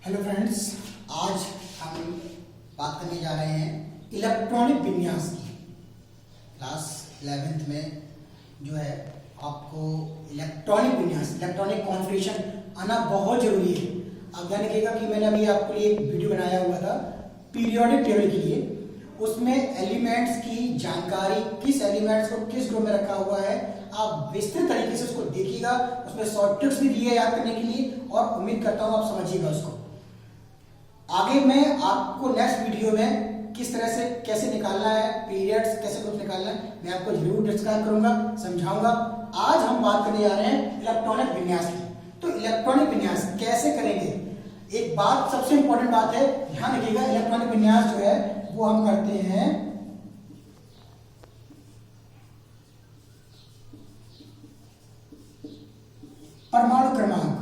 Hello friends, आज हम बात करने जा रहे हैं इलेक्ट्रॉनिक विन्यास की। क्लास 11th में जो है आपको इलेक्ट्रॉनिक विन्यास, इलेक्ट्रॉनिक कॉन्फ़िगरेशन आना बहुत ज़रूरी है। आप ध्यान रखिएगा कि मैंने अभी आपके लिए एक वीडियो बनाया हुआ था पीरियोडिक टेबल के लिए। उसमें एलिमेंट्स की जानकारी, किस एलिमेंट्स को किस ग्रुप में रखा हुआ है, आप विस्तृत तरीके से उसको देखिएगा। उसमें शॉर्ट ट्रिक्स भी दिए याद करने के लिए, और उम्मीद करता हूँ आप समझिएगा उसको। आगे मैं आपको नेक्स्ट वीडियो में किस तरह से कैसे निकालना है, पीरियड्स कैसे ग्रुप निकालना है, मैं आपको जरूर डिस्क्राइब करूंगा, समझाऊंगा। आज हम बात करने जा रहे हैं इलेक्ट्रॉनिक विन्यास की। तो इलेक्ट्रॉनिक विन्यास कैसे करेंगे, एक बात सबसे इंपॉर्टेंट बात है, ध्यान रखिएगा। इलेक्ट्रॉनिक विन्यास जो है वो हम करते हैं परमाणु क्रमांक।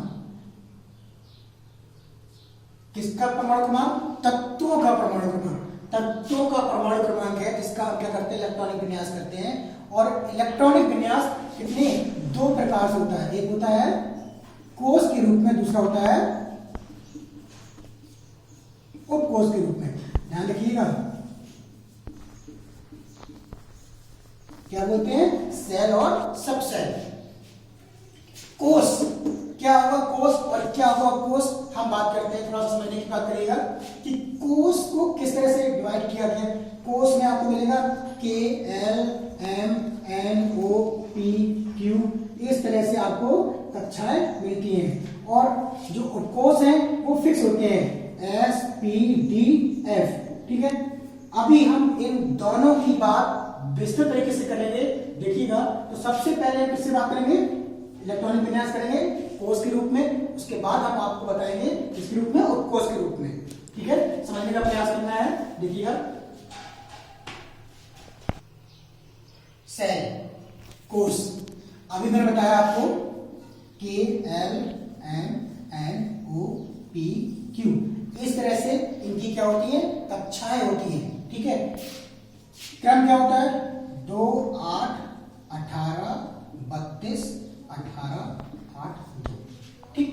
किसका परमाणु क्रमांक? तत्वों का परमाणु क्रमांक। तत्वों का परमाणु क्रमांक है जिसका हम क्या करते हैं, इलेक्ट्रॉनिक विन्यास करते हैं। और इलेक्ट्रॉनिक विन्यास कितने, दो प्रकार से होता है। एक होता है कोष के रूप में, दूसरा होता है उपकोष के रूप में। ध्यान रखिएगा, क्या बोलते हैं, सेल और सब सेल। कोष क्या होगा, कोष और क्या होगा कोष, हम बात करते हैं। थोड़ा सा समझने की बात करिएगा कि कोष को किस तरह से डिवाइड किया गया। कोष में आपको मिलेगा K L M N O P Q, इस तरह से आपको कक्षाएं मिलती हैं। और जो उपकोष हैं वो फिक्स होते हैं, एस पी डी एफ। ठीक है, अभी हम इन दोनों की बात विस्तृत तरीके से करेंगे, देखिएगा। तो सबसे पहले हम किससे बात करेंगे, इलेक्ट्रॉनिक विन्यास करेंगे कोष के रूप में। उसके बाद हम आपको बताएंगे किसके रूप में, उपकोष के रूप में। ठीक है, समझने का प्रयास करना है, देखिएगा। सेल, कोष, अभी मैंने बताया आपको K L M N O P Q, इस तरह से इनकी क्या होती है, कक्षाएं होती हैं। ठीक है, क्रम क्या होता है, 2 8 18 32 18 8 2। ठीक,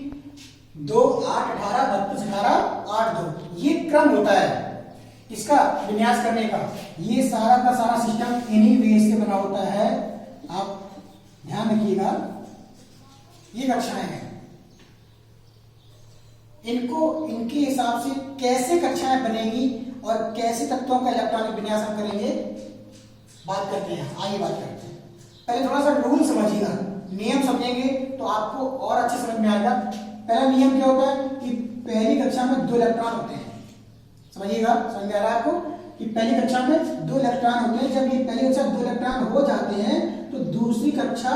2 8 18 32 18 8 2, ये क्रम होता है इसका विन्यास करने का। ये सारा का सारा सिस्टम इन्हीं बेस से बना होता है। आप ध्यान रखिएगा, ये कक्षाएं हैं। इनको इनके हिसाब से कैसे कक्षाएं बनेगी और कैसे तत्वों का इलेक्ट्रॉनिक विन्यास हम करेंगे, बात करते हैं। आइए बात करते हैं। पहले थोड़ा सा रूल समझिएगा, नियम समझेंगे तो आपको और अच्छे समझ में आएगा। पहला नियम क्या होता है कि पहली कक्षा में 2 इलेक्ट्रॉन होते हैं। समझिएगा, समझ में आ रहा है आपको कि पहली कक्षा में 2 इलेक्ट्रॉन होते हैं। जब ये पहली कक्षा 2 इलेक्ट्रॉन हो जाते हैं तो दूसरी कक्षा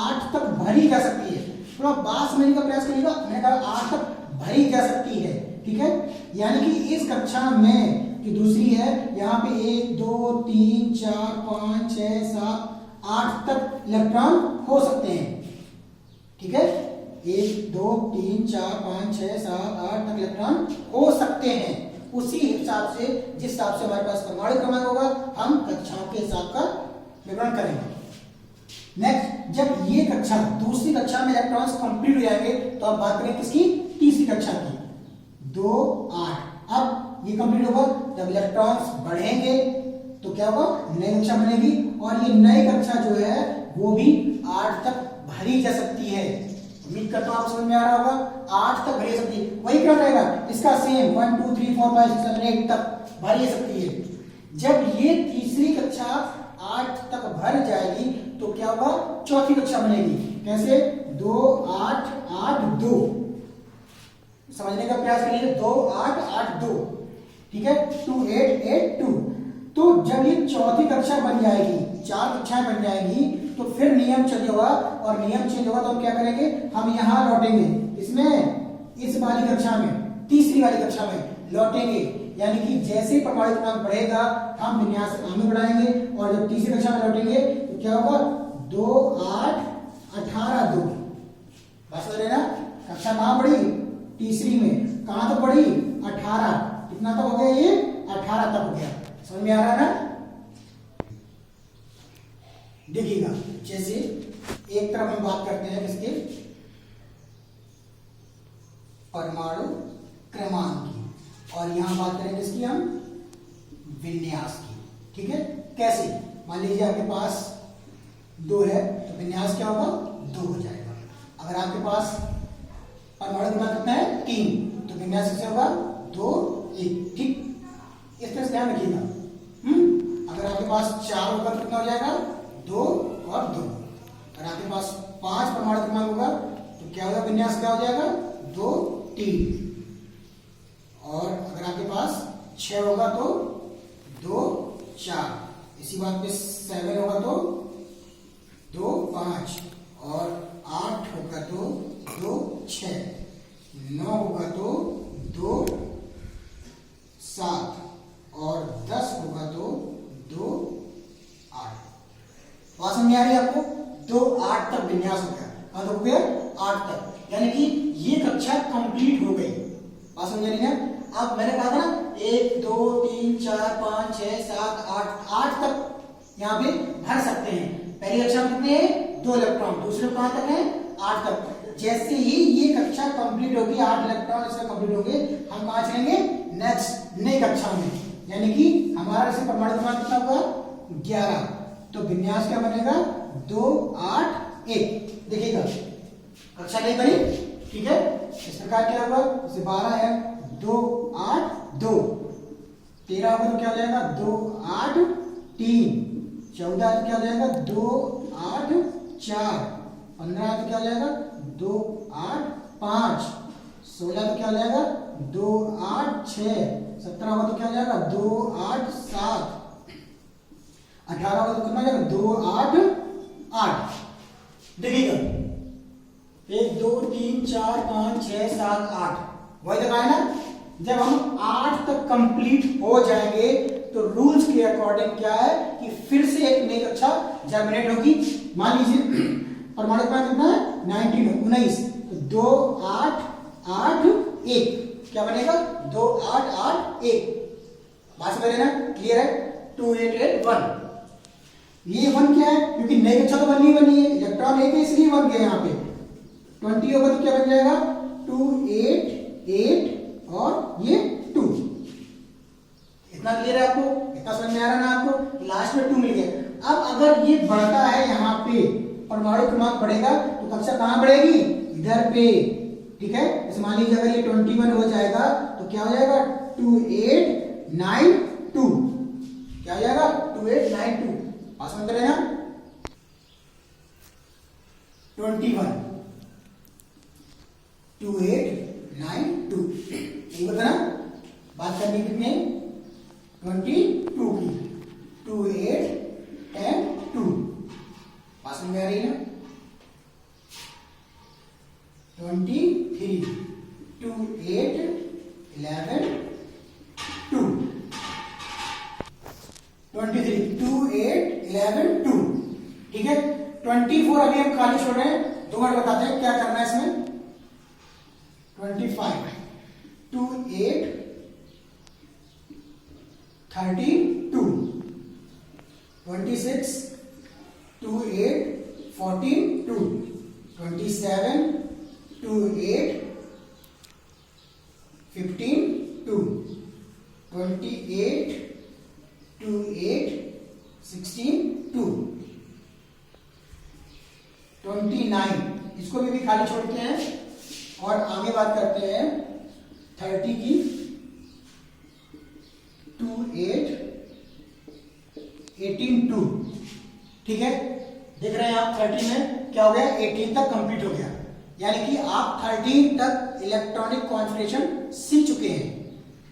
8 तक भरी जा सकती है। थोड़ा बात समझने का प्रयास करिएगा, मैंने कहा 8 तक भरी जा सकती है। ठीक है, यानी कि इस कक्षा में की दूसरी है, यहाँ पे 1 2 3 4 5 6 7 8 तक इलेक्ट्रॉन हो सकते हैं। ठीक है, 1 2 3 4 5 6 7 8 तक इलेक्ट्रॉन हो सकते हैं। उसी हिसाब से, जिस हिसाब से हमारे पास परमाणु क्रमांक होगा, हम कक्षाओं के हिसाब का विवरण करेंगे। नेक्स्ट, जब ये कक्षा, दूसरी कक्षा में इलेक्ट्रॉन्स कंप्लीट हो जाएंगे तो अब बात करें किसकी, तीसरी कक्षा की। 2 8, अब ये कंप्लीट होगा, जब इलेक्ट्रॉन्स बढ़ेंगे तो क्या होगा, नई कक्षा बनेगी। और ये नई कक्षा जो है वो भी 8 तक भरी जा सकती है। उम्मीद करता हूं आप समझ में आ रहा होगा, 8 तक भरी जा सकती है। वही क्रम रहेगा इसका, सेम 1 2 3 4 5 6 7 8 तक भरी जा सकती है। जब ये तीसरी कक्षा 8 तक भर जाएगी तो क्या होगा, चौथी कक्षा बनेगी। कैसे, 2 8 8 2, समझने का प्रयास करिए। 2 8 8 2, ठीक है, 2 8 8 2। तो जब ये चौथी कक्षा बन जाएगी, 4 कक्षाएं बन जाएंगी, तो फिर नियम चेंज होगा। और नियम चेंज होगा तो हम क्या करेंगे, हम यहां लौटेंगे, इसमें, इस वाली कक्षा में, तीसरी वाली कक्षा में लौटेंगे। यानी कि जैसे परमाणु क्रमांक बढ़ेगा हम विन्यास आगे बढ़ाएंगे। और जब तीसरी कक्षा में लौटेंगे तो क्या होगा, 2 8 18 2। बात समझ रहे ना, कक्षा कहां बढ़ी, तीसरी में। कहां तक बढ़ी, 18। कितना तक हो गया, ये 18 तक हो गया। समझ में आ रहा है ना। देखिएगा, जैसे एक तरफ हम बात करते हैं किसके, परमाणु क्रमांक की, और यहां बात करेंगे इसकी हम विन्यास की। ठीक है, कैसे? मान लीजिए आपके पास 2 है तो विन्यास क्या होगा? 2 हो जाएगा। अगर आपके पास परमाणु क्रमांक कितना है? 3, तो विन्यास कैसे होगा? 2 1। ठीक, इस तरह से ध्यान रखिएगा। अगर आपके पास 4 होगा तो कितना हो जाएगा? 2 और 2। अगर आपके पास 5 परमाणु क्रमांक होगा तो क्या होगा? विन्यास क्या हो जाएगा? 2 3। और अगर आपके पास 6 होगा तो 2 4। इसी बात पे 7 होगा तो 2 5, और 8 होगा तो 2 6, 9 होगा तो 2 7, और 10 होगा तो 2 8। बात समझ में आ रही है आपको? 2 8 तक विन्यास हो गया। कहां तक हो गया? 8 तक, यानी कि ये कक्षा कंप्लीट हो गई। बात समझ रही है? अब मैंने कहा था ना 1 2 3 4 5 6 7 8 तक यहाँ पे भर सकते हैं। पहली कक्षा में कितने हैं? 2 इलेक्ट्रॉन। दूसरे कहां तक है? 8 तक। जैसे ही ये कक्षा कंप्लीट होगी, 8 इलेक्ट्रॉन इसका कंप्लीट होंगे, हम कहां चलेंगे? नेक्स्ट नई कक्षा में, यानी कि हमारा से परमाणु क्रमांक कितना हुआ? 11। तो विन्यास क्या बनेगा? 2 8 1। देखिएगा कक्षा नहीं बनी। ठीक है, इस प्रकार क्या होगा? जैसे 12 है, 2 8 2। 13 होगा तो क्या हो जाएगा? 2 8 3। 14 तो क्या हो जाएगा? 2 8 4। 15 तो क्या हो जाएगा? 2 8 5। 16 तो क्या हो जाएगा? 2 8 6। 17 होगा तो क्या हो जाएगा? 2 8 7। 18 होगा तो कितना हो जाएगा? 2 8 8। देखिएगा 1 2 3 4 5 6 7 8, वही तक आया ना? जब हम 8 तक कंप्लीट हो जाएंगे तो रूल्स के अकॉर्डिंग क्या है कि फिर से एक नई कक्षा जर्मिनेट होगी। मान लीजिए परमाणु क्रमांक कितना है? 19। तो 2 8 8 1 क्या बनेगा? 2 8 8 1। बात समझ रहे ना? क्लियर है? 2 8 8 1। ये 1 क्या है? क्योंकि नई कक्षा तो बननी है, इलेक्ट्रॉन 1 है इसलिए 1 गया यहाँ पे। 20 होगा तो क्या बन जाएगा? 2 8 8 और ये 2। इतना क्लियर है आपको? इतना समझ में आ रहा ना आपको? लास्ट में 2 मिल गया। अब अगर ये बढ़ता है, यहाँ पे परमाणु क्रमांक बढ़ेगा तो कक्षा कहां बढ़ेगी? इधर पे। ठीक है, जैसे मान लीजिए अगर ये 21 हो जाएगा तो क्या हो जाएगा? 2 8 9 2। क्या हो जाएगा? 2 8 9 2। पास में करें ना? 21 2 8 9 2। ये होता ना? बात करनी कितने? 22 की। 2 8 10 2। पास में आ रही है ना? 23 2 8 11 2। 23 2 8 11 2। ठीक है, 24 अभी हम खाली छोड़ रहे हैं। 2 मिनट बताते हैं क्या करना है इसमें। 25 2 8 32। 26 2 8 14 2। 27 2 8 15 2। 28 2 8 16 2। 29 इसको भी खाली छोड़ते हैं और आगे बात करते हैं 30 की। 2 8 18 2। ठीक है, देख रहे हैं आप 30 में क्या हो गया? 18 तक कंप्लीट हो गया, यानी कि आप 13 तक इलेक्ट्रॉनिक कॉन्फ़िगरेशन सीख चुके हैं।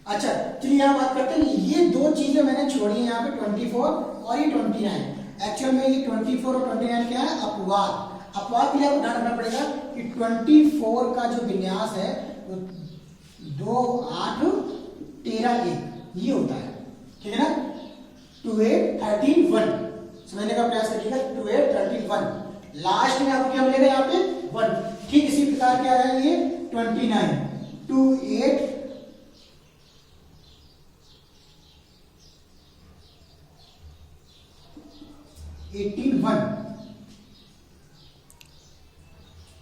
अच्छा चलिए यहां बात करते हैं, ये 2 चीजें मैंने छोड़ी है यहाँ पे 24 और ये 29। एक्चुअल में ये 24 और 29 क्या है? अपवाद। अपवाद के लिए आपको ध्यान रखना पड़ेगा कि 24 का जो विन्यास है वो 2 8 13 1 ये होता है। ठीक है ना? 2 8 13 1 समझने का प्रयास करिएगा। 2 8 13 1 लास्ट में आपको क्या मिलेगा? यहाँ पे 1। ठीक इसी प्रकार क्या है ये 29 2 8 18 1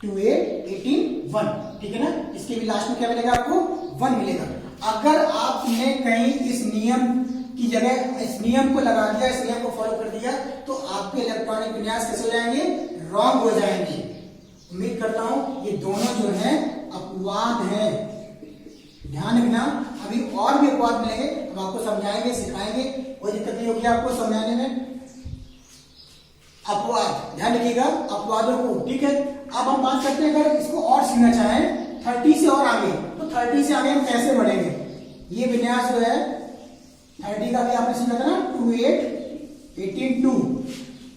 2 8 18 1। ठीक है ना? इसके भी लास्ट में क्या मिलेगा आपको? 1 मिलेगा। अगर आपने कहीं इस नियम की जगह इस नियम को लगा दिया, इस नियम को फॉलो कर दिया, तो आपके इलेक्ट्रॉनिक विन्यास कैसे हो जाएंगे? रॉन्ग हो जाएंगे। उम्मीद करता हूं ये दोनों जो है अपवाद है। ध्यान रखना, अभी और भी अपवाद मिलेंगे, हम आपको समझाएंगे, सिखाएंगे, कोई दिक्कत नहीं होगी आपको समझाने में। अपवाद ध्यान रखिएगा, अपवादों को, ठीक है। अब हम बात करते हैं, अगर इसको और सीखना चाहें 30 से और आगे, तो 30 से आगे हम कैसे बढ़ेंगे? ये विन्यास जो है 30 का भी आपने सीखा था ना, 2 8 18 2।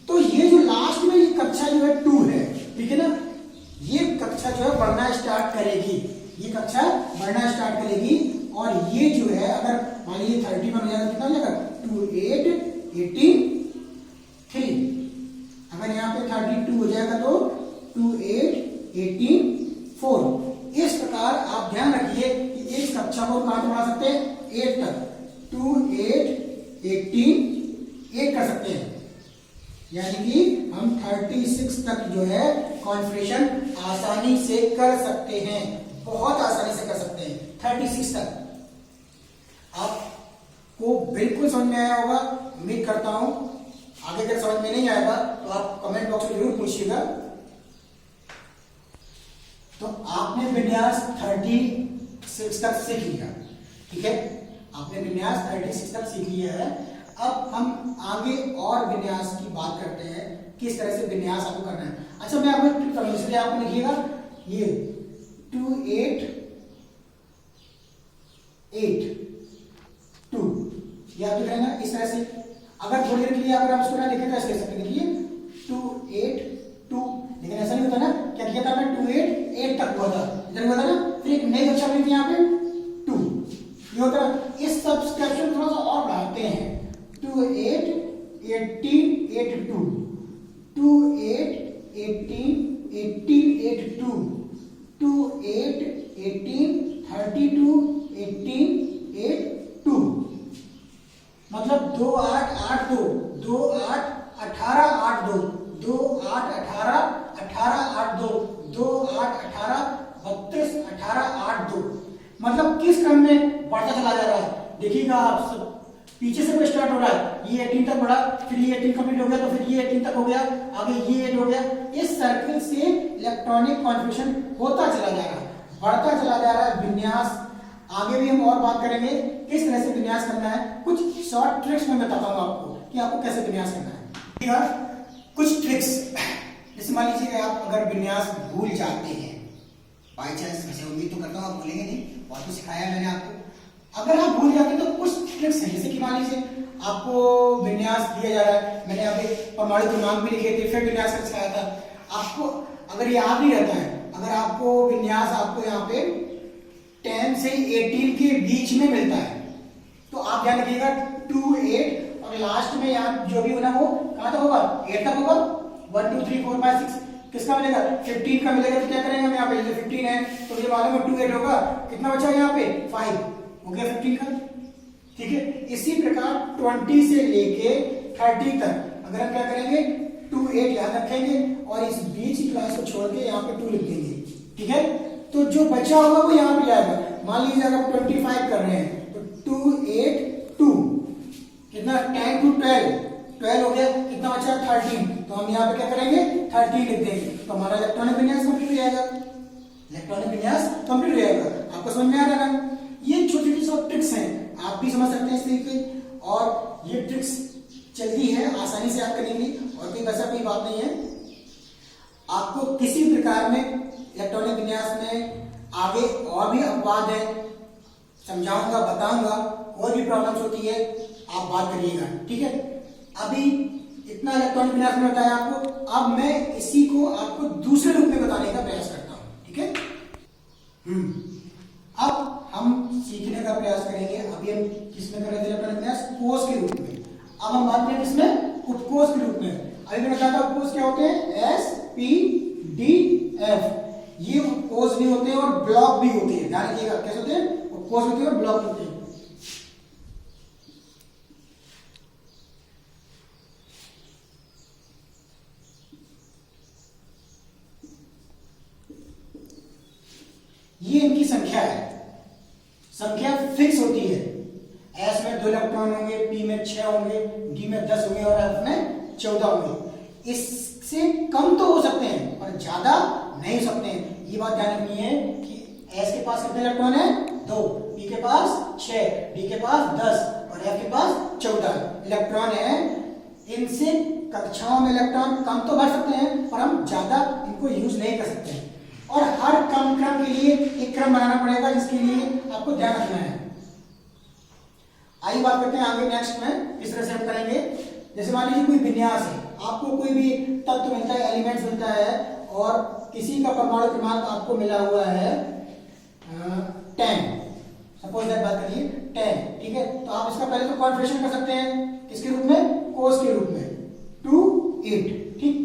तो ये जो लास्ट में ये कक्षा जो है 2 है, ठीक है ना, ये कक्षा जो है बढ़ना स्टार्ट करेगी, ये कक्षा बढ़ना स्टार्ट करेगी। और ये जो है अगर मान लीजिए 30 में मिलेगा, कितना मिलेगा? 2 8 18 3। अगर यहाँ पे 32 हो जाएगा तो 2 8 18 4। इस प्रकार आप ध्यान रखिए कि इस कक्षा को कहां तक बढ़ा सकते हैं? 8 तक। 2 8 18 8 कर सकते हैं, यानी कि हम 36 तक जो है कॉन्फ़िगरेशन आसानी से कर सकते हैं, बहुत आसानी से कर सकते हैं 36 तक। आपको बिल्कुल समझ में आया होगा, उम्मीद करता हूं। आगे अगर समझ में नहीं आएगा तो आप कमेंट बॉक्स में जरूर पूछिएगा। तो आपने विन्यास 36 तक सीख लिया, ठीक है, आपने विन्यास 36 तक सीख लिया है। अब हम आगे और विन्यास की बात करते हैं, किस तरह से विन्यास आपको करना है। अच्छा, मैं आपको ट्रिक करूंगा, इसलिए आपको लिखिएगा ये 2 8 8 2, ये आप लिखेंगे इस तरह से। अगर थोड़ी देर के लिए अगर आप इसको ना लिखें तो ऐसे लिख सकते हैं, देखिए 2 8 2, लेकिन ऐसा नहीं होता ना, क्या किया था मैं 2 8 8 तक हुआ था, इधर हुआ था ना, फिर एक नई कक्षा बनी थी यहाँ पे 2, ये होता है। इस सब्सक्रिप्शन थोड़ा सा और बढ़ाते हैं, 2 8 18 8 2, 2 8 18 18 8 2, 2 8 18 32 18 8 2, मतलब 2 8 8 2, 2 8 18 8 2, 2 8 18 18 8 2, 2 8 18 32 18 8 2। मतलब किस क्रम में बढ़ता चला जा रहा है, देखिएगा आप सब। पीछे से कोई स्टार्ट हो रहा है, ये 18 तक बढ़ा, फिर ये 18 कंप्लीट हो गया, तो फिर ये 18 तक हो गया, आगे ये 8 हो गया। इस सर्किल से इलेक्ट्रॉनिक कॉन्फ़िगरेशन होता चला जा रहा है, बढ़ता चला जा रहा है विन्यास। आगे भी हम और बात करेंगे किस तरह से विन्यास करना है। कुछ शॉर्ट ट्रिक्स मैं बताता हूं आपको कि आपको कैसे विन्यास करना है, ठीक है। कुछ ट्रिक्स, जैसे मान लीजिए कि आप अगर विन्यास भूल जाते हैं बाई चांस, वैसे उम्मीद तो करता हूं आप भूलेंगे नहीं, बहुत कुछ सिखाया मैंने आपको। अगर आप भूल जाते हैं तो कुछ ट्रिक्स हैं, जैसे कि मान लीजिए आपको विन्यास दिया जा रहा है, मैंने अभी परमाणु क्रमांक भी लिखे थे, फिर विन्यास कर सिखाया था आपको। अगर याद नहीं रहता है, अगर आपको विन्यास आपको यहाँ पे 10 से 18 के बीच में मिलता है, तो आप ध्यान रखिएगा 2 8 और लास्ट में यहाँ जो भी होना वो कहां तक होगा? 8 तक होगा। 1 2 3 4 5 6 किसका मिलेगा? 15 का मिलेगा। तो क्या करेंगे हम यहाँ पे, जैसे 15 है तो ये मालूम है 2 8 होगा, कितना बचा यहाँ पे? 5 हो गया 15 का, ठीक है। इसी प्रकार 20 से लेके 30 तक अगर हम क्या करेंगे 2 8 याद रखेंगे और इस बीच की क्लास को छोड़ के यहाँ पे 2 लिख देंगे, ठीक है। तो जो बचा होगा वो यहाँ पे जाएगा। मान लीजिए अगर 25 कर रहे हैं तो 2 8 2 कितना? 10 to 12 हो गया, कितना बचा? 13। तो हम यहाँ पे क्या करेंगे 13 लिख देंगे, तो हमारा इलेक्ट्रॉनिक विन्यास कंप्लीट हो जाएगा, इलेक्ट्रॉनिक विन्यास कंप्लीट हो जाएगा। आपको समझ में आ रहा है? ये छोटी छोटी सब ट्रिक्स हैं, आप भी समझ सकते हैं इस तरीके, और ये ट्रिक्स जल्दी है, आसानी से आप करेंगे और कोई वैसा कोई बात नहीं है। आपको किसी प्रकार में इलेक्ट्रॉनिक विन्यास में आगे और भी अपवाद है, समझाऊंगा, बताऊंगा, और भी प्रॉब्लम्स होती है, आप बात करिएगा, ठीक है। अभी इतना इलेक्ट्रॉनिक विन्यास में बताया आपको, अब मैं इसी को आपको दूसरे रूप में बताने का प्रयास करता हूं, ठीक है। अब हम सीखने का प्रयास करेंगे। अभी हम किसमें कर रहे थे इलेक्ट्रॉनिक विन्यास? कोष के रूप में। अब हम बात करें किसमें? उपकोष के रूप में। अभी मैंने बताया था उपकोष क्या होते हैं? S P D F। ये उपकोष भी होते हैं और ब्लॉक भी होते हैं, ध्यान रखिएगा। कैसे होते हैं? उपकोष होते हैं और ब्लॉक होते हैं। ये इनकी संख्या है, संख्या फिक्स होती है। एस में 2 इलेक्ट्रॉन होंगे, पी में 6 होंगे, डी में 10 होंगे और एफ में 14 होंगे। इससे कम तो हो सकते हैं पर ज्यादा नहीं हो सकते हैं। ये बात ध्यान रखनी है कि एस के पास कितने इलेक्ट्रॉन है? 2, पी के पास 6, डी के पास 10 और एफ के पास 14 इलेक्ट्रॉन है। इनसे कक्षाओं में इलेक्ट्रॉन कम तो भर सकते हैं पर हम ज्यादा इनको यूज नहीं कर सकते हैं। और हर क्रम के लिए एक क्रम बनाना पड़ेगा जिसके लिए आपको ध्यान रखना है। आइए बात करते हैं आगे नेक्स्ट में किस तरह से हम करेंगे। जैसे मान लीजिए कोई विन्यास है, आपको कोई भी तत्व मिलता है, एलिमेंट्स मिलता है और किसी का परमाणु क्रमांक आपको मिला हुआ है 10, सपोज दैट बात करिए 10, ठीक है। तो आप इसका पहले तो कॉन्फ़िगरेशन कर सकते हैं किसके रूप में? कोस के रूप में 2 8, ठीक।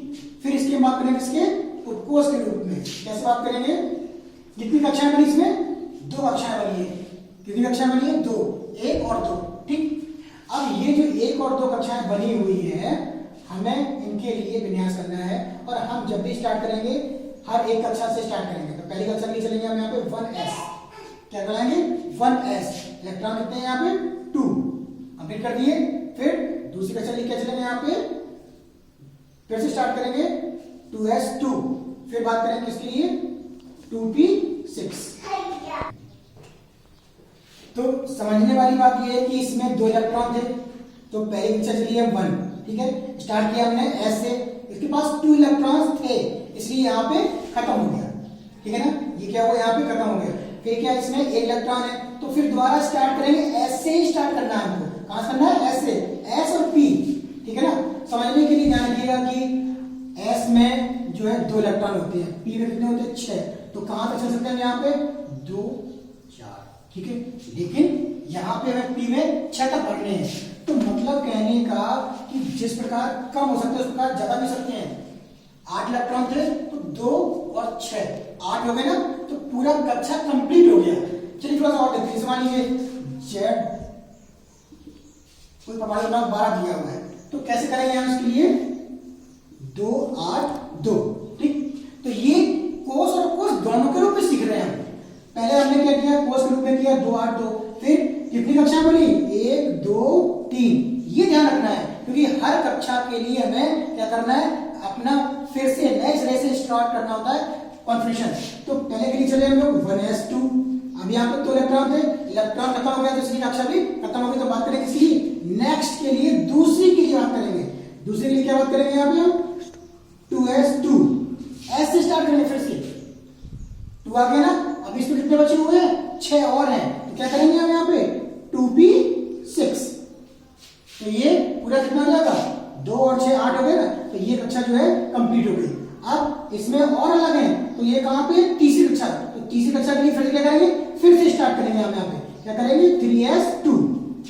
फिर इसकी बात करेंगे इसके उत्कोस के रूप में। कैसे बात करेंगे? कितनी कक्षाएं बनी इसमें? 2 कक्षाएं बनी है। कितनी कक्षाएं बनी है? 2, 1 और 2, ठीक। अब ये जो 1 और 2 कक्षाएं बनी हुई है, हमें इनके लिए विन्यास करना है और हम जब भी स्टार्ट करेंगे हर एक कक्षा से स्टार्ट करेंगे। तो पहली कक्षा के लिए चलेंगे हम यहाँ पे 1s, क्या कराएंगे? 1s। इलेक्ट्रॉन कितने हैं यहाँ पे? 2, कंप्लीट कर दिए। फिर दूसरी कक्षा लिए क्या चलेंगे यहाँ पे? फिर से स्टार्ट करेंगे 2s2। फिर बात करेंगे इसके लिए 2p6। तो समझने वाली बात यह है कि इसमें 2 इलेक्ट्रॉन थे, तो पहली कक्षा चली है 1, ठीक है। स्टार्ट किया हमने s से, इसके पास 2 इलेक्ट्रॉन्स थे इसलिए यहाँ पे खत्म हो गया, ठीक है ना। ये क्या हुआ? यहाँ पे खत्म हो गया। फिर क्या इसमें 1 इलेक्ट्रॉन है, तो फिर दोबारा स्टार्ट करेंगे s से ही स्टार्ट करना है हमको। कहां से करना है? s से, s और p, ठीक है ना। समझने के लिए ध्यान रखिएगा कि s में जो है 2 इलेक्ट्रॉन होते हैं, p में कितने होते हैं? 6। तो कहां तक चल सकते हैं यहाँ पे? 2 4, ठीक है। लेकिन यहाँ पे हमें p में 6 तक भरने हैं। तो मतलब कहने का कि जिस प्रकार कम हो सकते हैं उस प्रकार ज्यादा भी सकते हैं। 8 इलेक्ट्रॉन थे तो 2 और 6, 8 हो गए ना, तो पूरा कक्षा कंप्लीट हो गया। चलिए थोड़ा सा और देखते हैं। मान लीजिए जेड कोई परमाणु क्रमांक 12 दिया हुआ है, तो कैसे करेंगे हम इसके लिए? 2 8 2, ठीक। तो ये कोस और कोस दोनों के रूप में सीख रहे हैं हम। पहले हमने क्या किया? कोस के रूप में किया 2 8 2। फिर कितनी कक्षा बनी? 1 2 3। ये ध्यान रखना है क्योंकि हर कक्षा के लिए हमें क्या करना है? अपना फिर से नए सिरे से स्टार्ट करना होता है कॉन्फ़िगरेशन। तो पहले के लिए चले हम लोग 1s2। अब यहाँ पे 2 इलेक्ट्रॉन थे, इलेक्ट्रॉन खत्म हो गया तो इसकी कक्षा भी खत्म हो गई। तो बात करेंगे किसकी? नेक्स्ट के लिए, दूसरी के लिए बात करेंगे। दूसरे के लिए क्या बात करेंगे? यहाँ पे हम 2s2, s से स्टार्ट करेंगे। फिर से 2 आ गया ना। अब इसमें कितने बचे हुए हैं? 6 और हैं। तो क्या करेंगे हम यहाँ पे? 2p6। तो ये पूरा कितना हो जाएगा? 2 और 6 8 हो गए ना। तो ये कक्षा जो है कंप्लीट हो गई। अब इसमें और अलग है, तो ये कहां पे? तीसरी कक्षा। तो तीसरी कक्षा के लिए फिर क्या करेंगे? फिर से स्टार्ट करेंगे हम यहाँ पे। क्या करेंगे? 3s2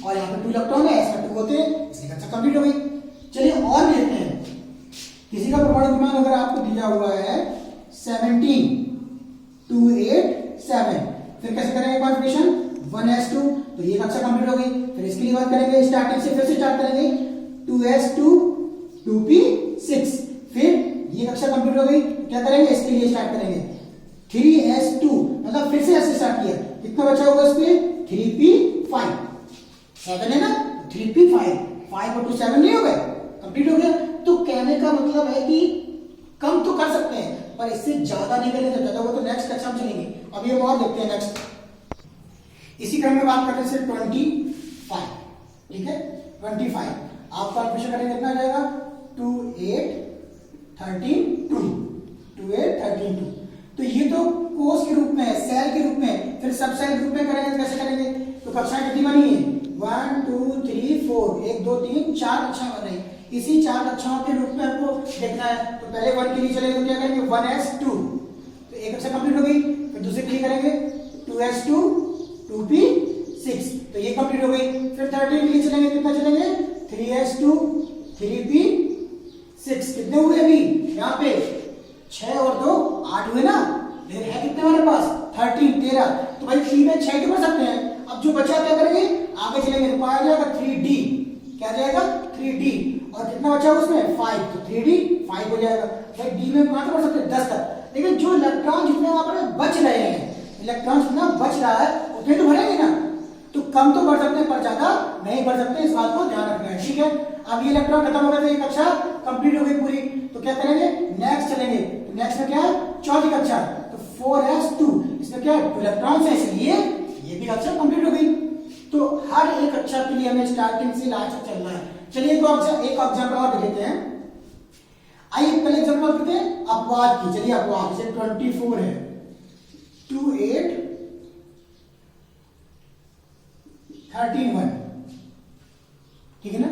और यहाँ पे 2 इलेक्ट्रॉन है, s में 2 होते हैं, इसलिए कक्षा कंप्लीट हो गई। चलिए और देखते हैं। किसी का परमाणु क्रमांक अगर आपको दिया हुआ है 17 2 8 7, फिर कैसे करेंगे कॉन्फ़िगरेशन? 1s2। तो ये कक्षा कंप्लीट हो गई। फिर इसके लिए बात करेंगे स्टार्टिंग से, फिर से स्टार्ट करेंगे 2s2 2p6। फिर ये कक्षा कंप्लीट हो गई। क्या करेंगे? इसके लिए स्टार्ट करेंगे 3s2, मतलब फिर से ऐसे स्टार्ट किया। कितना बचा होगा इस पे? 3p5। 7 है ना, 3p5, 5 और 2 7 नहीं हो गए? कंप्लीट हो गया। तो कहने का मतलब है कि कम तो कर सकते हैं पर इससे ज्यादा नहीं करेंगे। ज्यादा होगा तो नेक्स्ट कक्षा में चलेंगे। अभी हम और देखते हैं नेक्स्ट। इसी क्रम में बात करते हैं 25, ठीक है। 25 आप कॉन्फ़िगरेशन करेंगे कितना आ जाएगा? 2 8 13 2, 2 8 13 2। तो ये तो कोष के रूप में है, सेल के रूप में। फिर सब सेल के रूप में करेंगे तो कैसे करेंगे? तो कक्षाएं कितनी बनी है? 1 2 3 4, 1 2 3 4 कक्षाएं बन रही। इसी 4 कक्षाओं के रूप में आपको देखना है। तो पहले 1 के लिए चलेंगे तो क्या करेंगे? 1s2, तो एक कक्षा कंप्लीट हो गई। फिर दूसरे के लिए करेंगे 2s2 2p6, तो ये कंप्लीट हो गई। फिर 13 के लिए चलेंगे, कितना चलेंगे? 3s2 3p6। कितने हुए अभी यहाँ पे? 6 और 2 8 हुए ना। फिर है कितने हमारे पास? 13। तो भाई 3 में 6 तो भर सकते हैं। अब जो बचा क्या करेंगे? आगे चलेंगे तो पाया जाएगा 3d। क्या जाएगा? 3d। और कितना बचा उसमें? 5, तो 3d 5 हो जाएगा। भाई d में कहां तक बढ़ सकते हैं? 10 तक। लेकिन जो इलेक्ट्रॉन जितने वहां पर बच रहे हैं, इलेक्ट्रॉन जितना बच रहा है उतने तो भरेंगे ना। कम तो बढ़ सकते हैं पर ज्यादा नहीं बढ़ सकते, इस बात को ध्यान रखना है, ठीक है। अब ये इलेक्ट्रॉन खत्म हो गया, तो ये कक्षा कंप्लीट हो गई पूरी, तो क्या करेंगे, नेक्स्ट चलेंगे। तो नेक्स्ट में क्या है, चौथी कक्षा, तो 4s2, इसमें क्या है, 2 इलेक्ट्रॉन्स है, इसलिए ये भी कक्षा कंप्लीट हो गई। तो हर एक कक्षा के लिए हमें स्टार्टिंग से लास्ट तक चलना है। चलिए तो एक एग्जांपल और देते हैं। आइए पहले एग्जांपल करते हैं अपवाद की। चलिए अपवाद, जैसे 24 है, 2 8 13 1, ठीक है ना।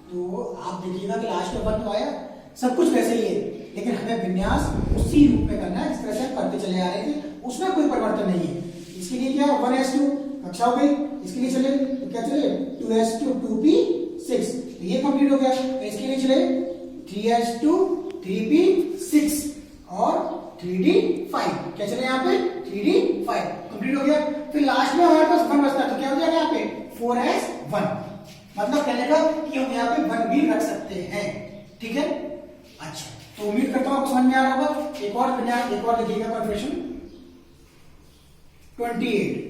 तो आप देखिएगा कि लास्ट में 1 तो आया, सब कुछ वैसे ही है, लेकिन हमें विन्यास उसी रूप में करना है जिस तरह से हम करते चले आ रहे थे, उसमें कोई परिवर्तन नहीं है। इसके लिए क्या, 1s2 कक्षा हो गई, इसके लिए चले तो क्या चले, 2s2 2p6, तो ये कंप्लीट हो गया। तो इसके लिए चले 3s2 3p6 और 3d5, क्या चले यहाँ पे, 3d5 कंप्लीट हो गया। फिर लास्ट में हमारे पास 1 बचता है, तो क्या हो जाएगा यहाँ पे 4s1, मतलब कहने का कि हम यहाँ पे 1 भी रख सकते हैं, ठीक है। अच्छा, तो उम्मीद करता हूं आपको समझ में आ रहा होगा। एक और देखिएगा कॉन्फ़िगरेशन 28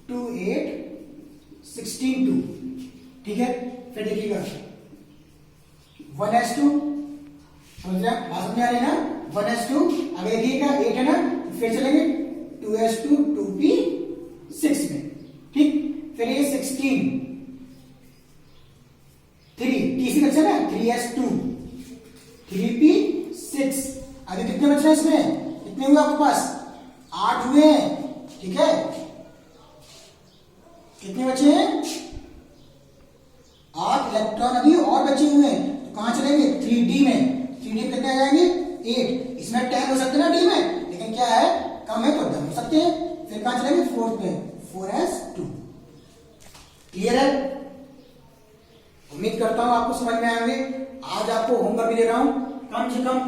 2 8 16 2, ठीक है। फिर देखिएगा 1s2, समझ रहे हैं, बात समझ आ रही है ना, 1s2, आगे देखिएगा 8 है ना, फिर चलेंगे 2s2 2p6 में, ठीक। फिर ये 16 3, तीसरी कक्षा ना, 3s2 3p6, अभी कितने बच रहे हैं इसमें, कितने हुए आपके पास, 8 हुए हैं, ठीक है। कितने बचे हैं, 8 इलेक्ट्रॉन अभी और बचे हुए हैं, तो कहां चलेंगे, 3d में। 3d में कितने आ जाएंगे, 8, इसमें 10 हो सकते हैं ना d में, लेकिन क्या है, कम है तो 10 हो सकते हैं। फिर कहां चलेंगे, 4th में, 4s2, क्लियर है। उम्मीद करता हूं आपको समझ में आएंगे। आज आपको होमवर्क भी दे रहा हूं, कम से कम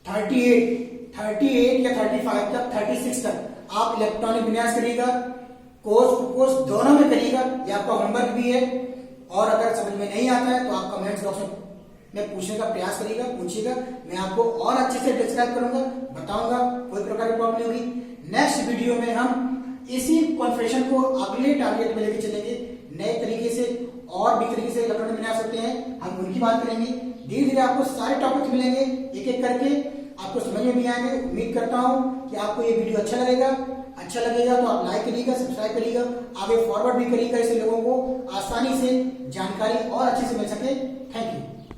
38 या 35 तक, 36 तक आप इलेक्ट्रॉनिक विन्यास करिएगा, कोर्स दोनों में करिएगा, ये आपका होमवर्क भी है। और अगर समझ में नहीं आता है तो आप कमेंट्स बॉक्स में पूछने का प्रयास करिएगा, पूछिएगा, मैं आपको और अच्छे से डिस्क्राइब करूंगा, बताऊंगा, कोई प्रकार की प्रॉब्लम नहीं होगी। नेक्स्ट वीडियो में हम इसी कॉन्फ़िगरेशन को अगले टारगेट में लेके चलेंगे, नए तरीके से और भी तरीके से इलेक्ट्रॉनिक विन्यास होते हैं, हम उनकी बात करेंगे। धीरे धीरे आपको सारे टॉपिक्स मिलेंगे, एक एक करके आपको समझ में भी आएंगे। उम्मीद करता हूं कि आपको ये वीडियो अच्छा लगेगा तो आप लाइक करिएगा, सब्सक्राइब करिएगा, आगे फॉरवर्ड भी करिएगा, इससे लोगों को आसानी से जानकारी और अच्छे से मिल सके। Thank you.